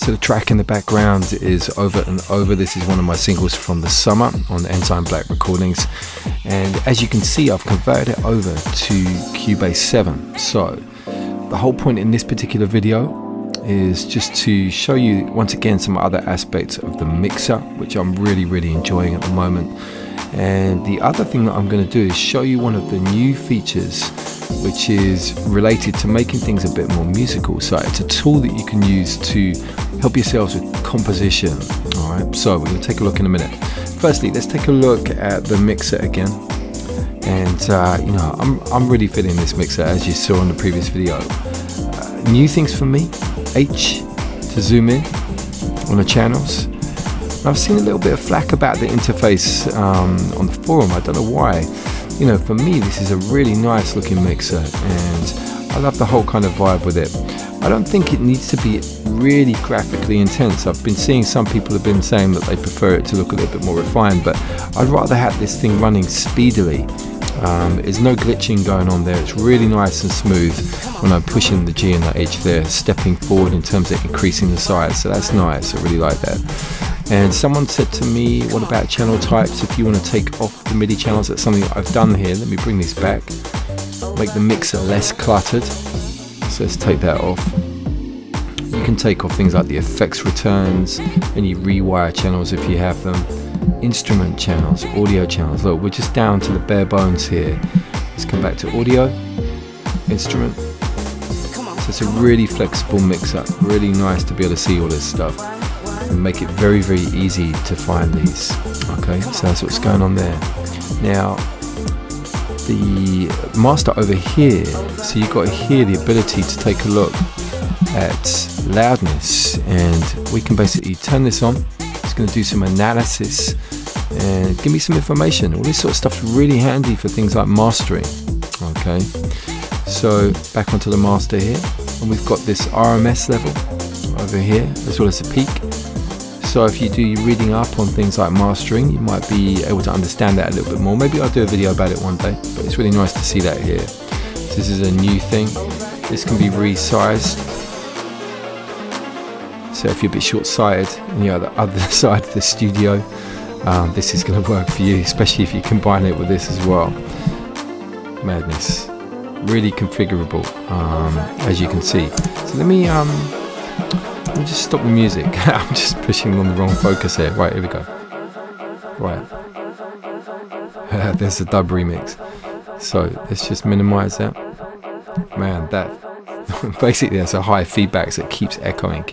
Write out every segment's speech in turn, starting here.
So the track in the background is Over and Over. This is one of my singles from the summer on Enzyme Black Recordings. And as you can see, I've converted it over to Cubase 7. So the whole point in this particular video is just to show you once again some other aspects of the mixer, which I'm really enjoying at the moment. And the other thing that I'm going to do is show you one of the new features which is related to making things a bit more musical. So it's a tool that you can use to help yourselves with composition. Alright, so we're going to take a look in a minute. Firstly, let's take a look at the mixer again. And you know, I'm really feeling this mixer, as you saw in the previous video. New things for me: H to zoom in on the channels. I've seen a little bit of flack about the interface on the forum. I don't know why. You know, for me this is a really nice looking mixer and I love the whole kind of vibe with it. I don't think it needs to be really graphically intense. I've been seeing some people have been saying that they prefer it to look a little bit more refined, but I'd rather have this thing running speedily. There's no glitching going on there. It's really nice and smooth when I'm pushing the G and the H there, stepping forward in terms of increasing the size. So that's nice. I really like that. And someone said to me, what about channel types? If you want to take off the MIDI channels, that's something that I've done here. Let me bring these back, make the mixer less cluttered. So let's take that off. You can take off things like the effects returns, any rewire channels if you have them, instrument channels, audio channels. Look, we're just down to the bare bones here. Let's come back to audio, instrument. So it's a really flexible mixer, really nice to be able to see all this stuff and make it very easy to find these. Okay, so that's what's going on there. Now the master over here, so you've got here the ability to take a look at loudness, and we can basically turn this on. It's going to do some analysis and give me some information. All this sort of stuff's really handy for things like mastering. Okay, so back onto the master here, and we've got this RMS level over here as well as the peak. So if you do your reading up on things like mastering, you might be able to understand that a little bit more. Maybe I'll do a video about it one day, but it's really nice to see that here. So this is a new thing. This can be resized. So if you're a bit short-sighted and you're at the other side of the studio, this is going to work for you, especially if you combine it with this as well. Madness. Really configurable, as you can see. So let me just stop the music. I'm just pushing on the wrong focus here. Right, here we go. Right. There's the dub remix. So let's just minimize that. Man, that basically there's a high feedback, so it keeps echoing.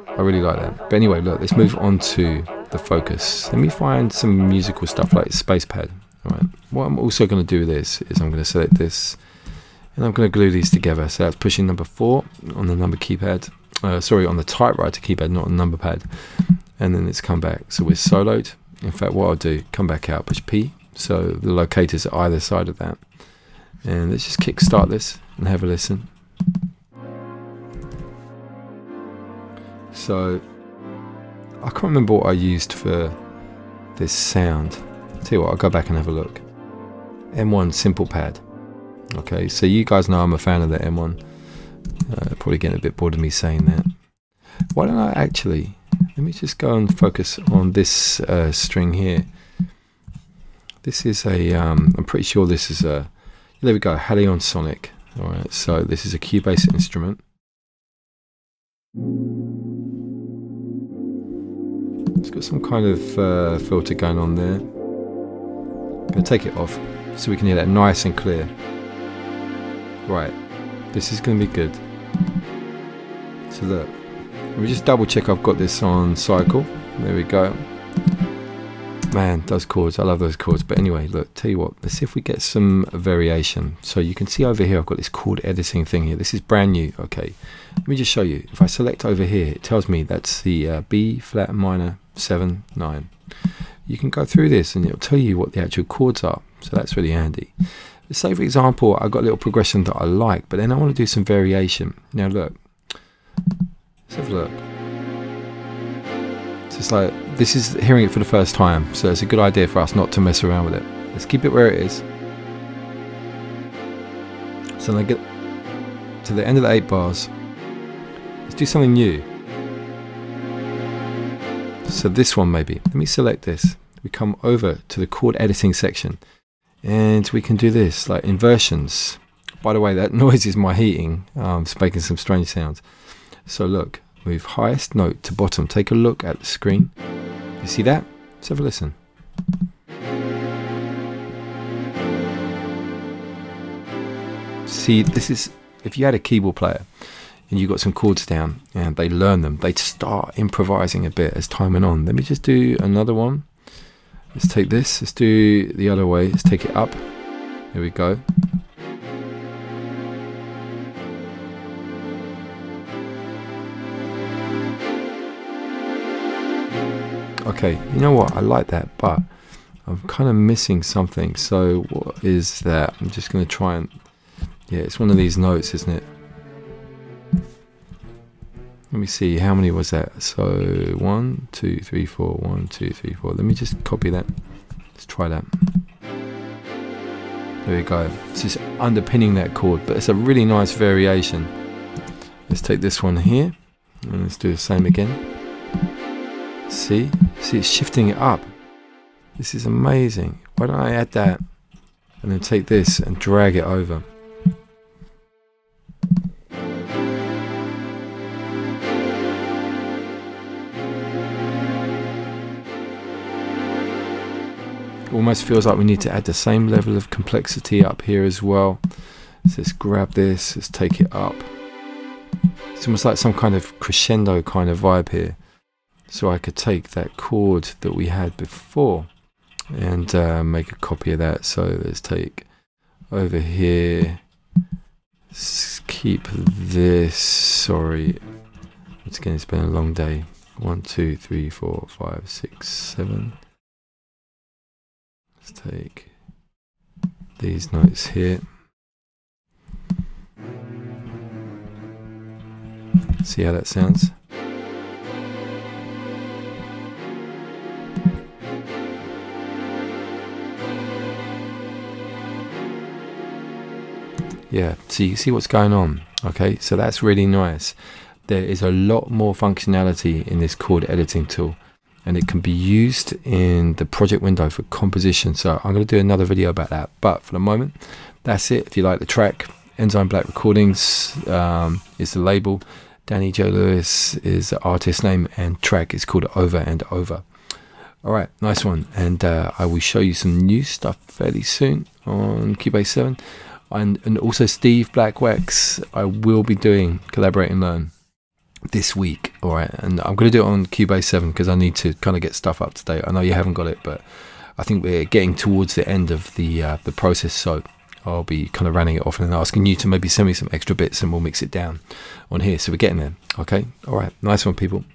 I really like that. But anyway, look, let's move on to the focus. Let me find some musical stuff like space pad. All right. What I'm also going to do with this is I'm going to select this and I'm going to glue these together. So that's pushing number 4 on the number keypad. Sorry, on the typewriter keypad, not on the number pad. And then it's come back. So we're soloed. In fact, what I'll do, come back out, push P. So the locators are either side of that. And let's just kick start this and have a listen. So I can't remember what I used for this sound. Tell you what, I'll go back and have a look. M1 simple pad. Okay, so you guys know I'm a fan of the M1. Probably getting a bit bored of me saying that. Why don't I actually, let me just go and focus on this string here. This is a, I'm pretty sure this is a, there we go, Halion Sonic. Alright, so this is a Cubase instrument. It's got some kind of filter going on there. I'm going to take it off so we can hear that nice and clear. Right, this is going to be good. So look, let me just double check I've got this on cycle. There we go. Man, those chords, I love those chords. But anyway, look, tell you what, let's see if we get some variation. So you can see over here I've got this chord editing thing here. This is brand new. Okay, let me just show you. If I select over here, it tells me that's the B flat minor 7 9. You can go through this and it'll tell you what the actual chords are. So that's really handy. Let's say for example I've got a little progression that I like, but then I want to do some variation. Now look, let's have a look. So it's like, this is hearing it for the first time, so it's a good idea for us not to mess around with it. Let's keep it where it is. So when I get to the end of the 8 bars, let's do something new. So this one maybe. Let me select this. We come over to the chord editing section and we can do this, like inversions. By the way, that noise is my heating. It's making some strange sounds. So look, move highest note to bottom. Take a look at the screen. You see that? Let's have a listen. See, this is, if you had a keyboard player and you got some chords down and they learn them, they'd start improvising a bit as time went on. Let me just do another one. Let's take this, let's do the other way, let's take it up. There we go. Okay, you know what, I like that, but I'm kind of missing something. So what is that? I'm just going to try and, yeah, it's one of these notes, isn't it? Let me see, how many was that? So 1, 2, 3, 4, 1, 2, 3, 4. Let me just copy that. Let's try that. There we go. It's just underpinning that chord, but it's a really nice variation. Let's take this one here and let's do the same again. See, it's shifting it up. This is amazing. Why don't I add that and then take this and drag it over? Almost feels like we need to add the same level of complexity up here as well. So let's grab this, let's take it up. It's almost like some kind of crescendo kind of vibe here. So I could take that chord that we had before and make a copy of that. So let's take over here, let's keep this, sorry, once again it's been a long day. 1, 2, 3, 4, 5, 6, 7. Let's take these notes here. See how that sounds? Yeah, so you see what's going on. Okay, so that's really nice. There is a lot more functionality in this chord editing tool, and it can be used in the project window for composition. So I'm going to do another video about that, but for the moment that's it. If you like the track, Enzyme Black Recordings is the label, Danny Joe Lewis is the artist name, and track is called Over and Over. Alright, nice one, and I will show you some new stuff fairly soon on Cubase 7, and also Steve Blackwax I will be doing Collaborate and Learn this week. Alright, and I'm going to do it on Cubase 7 because I need to kind of get stuff up to date. I know you haven't got it, but I think we're getting towards the end of the process, so I'll be kind of running it off and asking you to maybe send me some extra bits and we'll mix it down on here. So we're getting there. Okay, alright, nice one people.